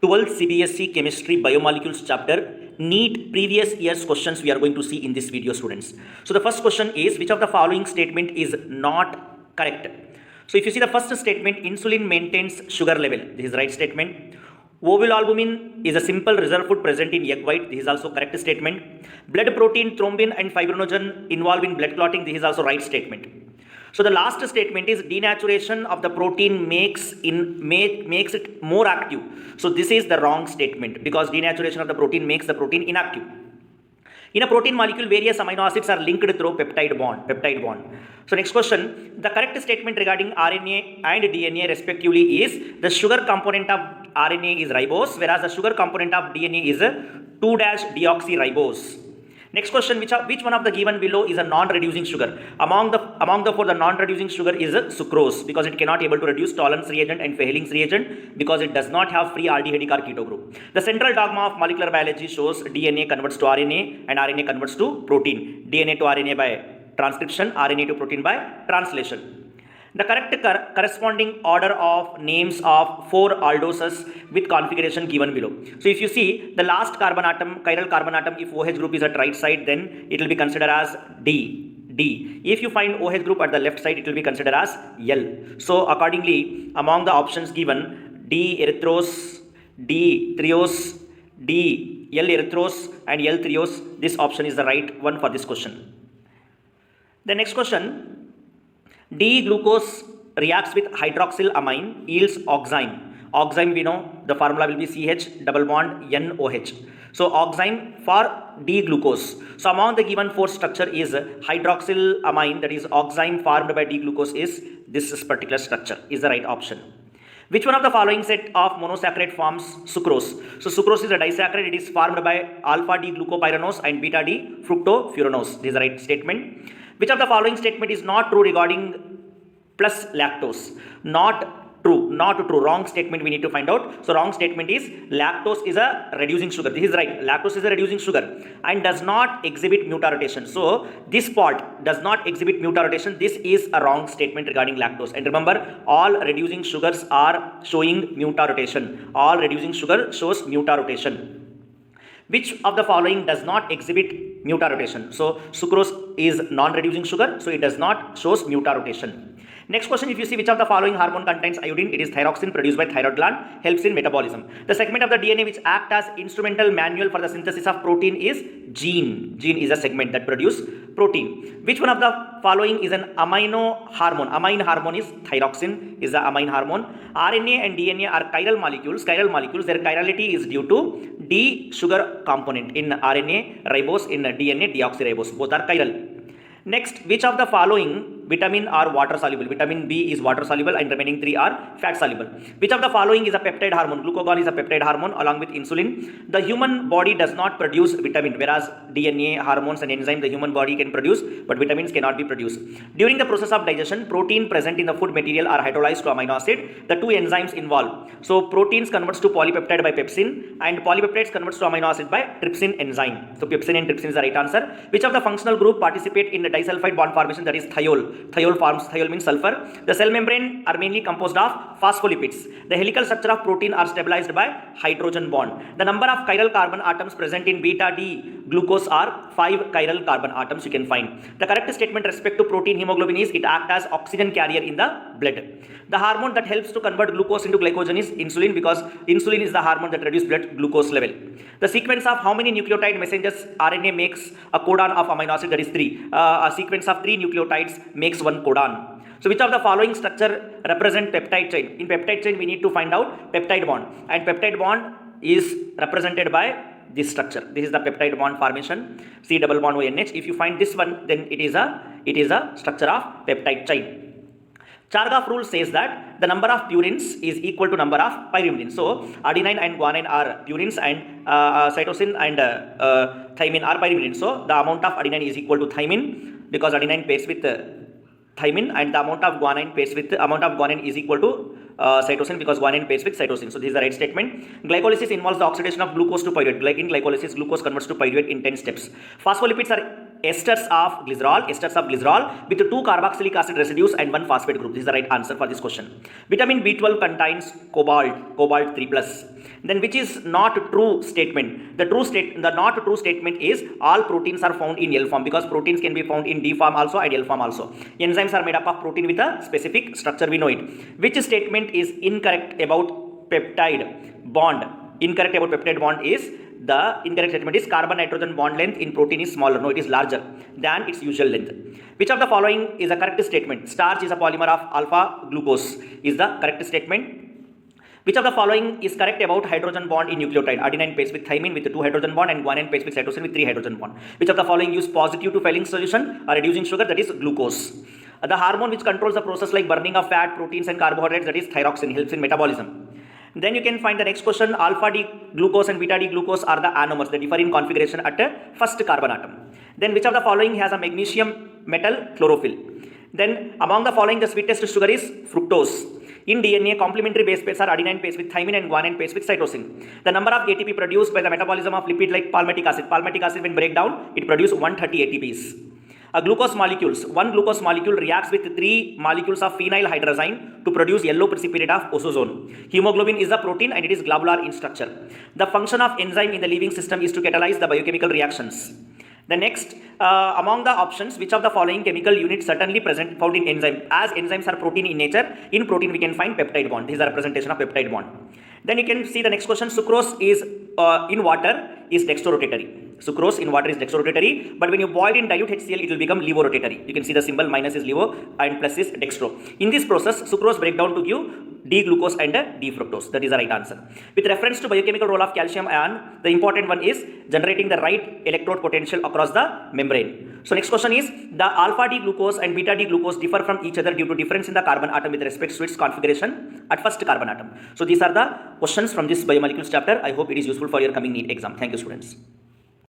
12th CBSE Chemistry Biomolecules chapter, NEET previous year's questions we are going to see in this video, students. So the first question is, which of the following statement is not correct? So if you see the first statement, insulin maintains sugar level. This is right statement. Ovulalbumin is a simple reserve food present in egg white. This is also correct statement. Blood protein, thrombin and fibrinogen involved in blood clotting. This is also right statement. So the last statement is denaturation of the protein makes it more active. So this is the wrong statement because denaturation of the protein makes the protein inactive. In a protein molecule, various amino acids are linked through peptide bond. So next question, the correct statement regarding RNA and DNA respectively is the sugar component of RNA is ribose, whereas the sugar component of DNA is 2-deoxyribose. Next question, which one of the given below is a non-reducing sugar? Among the four, the non-reducing sugar is sucrose because it cannot able to reduce Tollens reagent and Fehling's reagent because it does not have free aldehydic or keto group. The central dogma of molecular biology shows DNA converts to RNA and RNA converts to protein. DNA to RNA by transcription, RNA to protein by translation. The correct corresponding order of names of 4 aldoses with configuration given below. So if you see the last carbon atom, chiral carbon atom, if OH group is at right side, then it will be considered as D. If you find OH group at the left side, it will be considered as L. So accordingly, among the options given, D erythros, D triose, D L erythros and L triose, this option is the right one for this question. The next question, D-glucose reacts with hydroxylamine, yields oxime. Oxime, we know the formula will be CH double bond NOH. So oxime for D-glucose. So among the given 4 structure is hydroxylamine, that is oxime formed by D-glucose is this particular structure is the right option. Which one of the following set of monosaccharide forms sucrose? So sucrose is a disaccharide. It is formed by alpha D-glucopyranose and beta D-fructofuranose. This is the right statement. Which of the following statement is not true regarding plus lactose? Not true. Wrong statement we need to find out. So wrong statement is lactose is a reducing sugar. This is right. Lactose is a reducing sugar and does not exhibit mutarotation. So this part does not exhibit mutarotation. This is a wrong statement regarding lactose. And remember, all reducing sugars are showing mutarotation. All reducing sugar shows mutarotation. Which of the following does not exhibit mutarotation? So sucrose is non-reducing sugar, so it does not shows mutarotation. Next question, if you see which of the following hormone contains iodine, it is thyroxine produced by thyroid gland, helps in metabolism. The segment of the DNA which act as instrumental manual for the synthesis of protein is gene. Gene is a segment that produce protein. Which one of the following is an amino hormone? Amine hormone is thyroxine, is the amine hormone. RNA and DNA are chiral molecules. Chiral molecules, their chirality is due to D sugar component. In RNA, ribose, in DNA, deoxyribose. Both are chiral. Next, which of the following vitamin are water soluble? Vitamin B is water soluble and remaining 3 are fat soluble. Which of the following is a peptide hormone? Glucagon is a peptide hormone along with insulin. The human body does not produce vitamin, whereas DNA, hormones and enzyme the human body can produce, but vitamins cannot be produced. During the process of digestion, protein present in the food material are hydrolyzed to amino acid. The 2 enzymes involved. So proteins converts to polypeptide by pepsin and polypeptides converts to amino acid by trypsin enzyme. So pepsin and trypsin is the right answer. Which of the functional group participate in the disulfide bond formation, that is thiol? Thiol means sulfur. The cell membrane are mainly composed of phospholipids. The helical structure of protein are stabilized by hydrogen bond. The number of chiral carbon atoms present in beta D glucose are 5 chiral carbon atoms you can find. The correct statement respect to protein hemoglobin is it acts as oxygen carrier in the blood. The hormone that helps to convert glucose into glycogen is insulin because insulin is the hormone that reduces blood glucose level. The sequence of how many nucleotide messengers RNA makes a codon of amino acid, that is 3. A sequence of 3 nucleotides makes 1 codon. So which of the following structure represent peptide chain? In peptide chain we need to find out peptide bond, and peptide bond is represented by this structure. This is the peptide bond formation, C double bond ONH. If you find this one, then it is a structure of peptide chain. Chargaff rule says that the number of purines is equal to number of pyrimidines. So adenine and guanine are purines and cytosine and thymine are pyrimidines. So the amount of adenine is equal to thymine because adenine pairs with thymine, and the amount of guanine is equal to cytosine because guanine pairs with cytosine. So this is the right statement. Glycolysis involves the oxidation of glucose to pyruvate. In glycolysis, glucose converts to pyruvate in 10 steps. Phospholipids are esters of glycerol with 2 carboxylic acid residues and 1 phosphate group. This is the right answer for this question. Vitamin B12 contains cobalt 3 plus. Then which is not true statement? The not true statement is all proteins are found in L form, because proteins can be found in D form also and L form also. Enzymes are made up of protein with a specific structure, we know it. Which statement is incorrect about peptide bond? Incorrect about peptide bond is, the incorrect statement is carbon nitrogen bond length in protein is smaller. No, it is larger than its usual length. Which of the following is a correct statement? Starch is a polymer of alpha glucose is the correct statement. Which of the following is correct about hydrogen bond in nucleotide? Adenine pairs with thymine with 2 hydrogen bond and guanine pairs with cytosine with 3 hydrogen bond. Which of the following use positive to Fehling solution or reducing sugar? That is glucose. The hormone which controls the process like burning of fat, proteins and carbohydrates, that is thyroxine, helps in metabolism. Then you can find the next question. Alpha D glucose and beta D glucose are the anomers. They differ in configuration at a first carbon atom. Then which of the following has a magnesium metal chlorophyll? Then among the following, the sweetest sugar is fructose. In DNA, complementary base pairs are adenine pairs with thymine and guanine pairs with cytosine. The number of ATP produced by the metabolism of lipid like palmitic acid. Palmitic acid when break down, it produces 130 ATPs. Glucose molecules. One glucose molecule reacts with 3 molecules of phenyl hydrazine to produce yellow precipitate of osozone. Hemoglobin is a protein and it is globular in structure. The function of enzyme in the living system is to catalyze the biochemical reactions. The next, among the options, which of the following chemical units certainly found in enzyme? As enzymes are protein in nature, in protein we can find peptide bond. This is a representation of peptide bond. Then you can see the next question. Sucrose is in water is dextrorotatory. Sucrose in water is dextrorotatory, but when you boil in dilute HCl, it will become levorotatory. You can see the symbol minus is levo and plus is dextro. In this process, sucrose break down to give D-glucose and D-fructose. That is the right answer. With reference to biochemical role of calcium ion, the important one is generating the right electrode potential across the membrane. So next question is, the alpha D-glucose and beta D-glucose differ from each other due to difference in the carbon atom with respect to its configuration at first carbon atom. So these are the questions from this biomolecules chapter. I hope it is useful for your coming NEET exam. Thank you, students.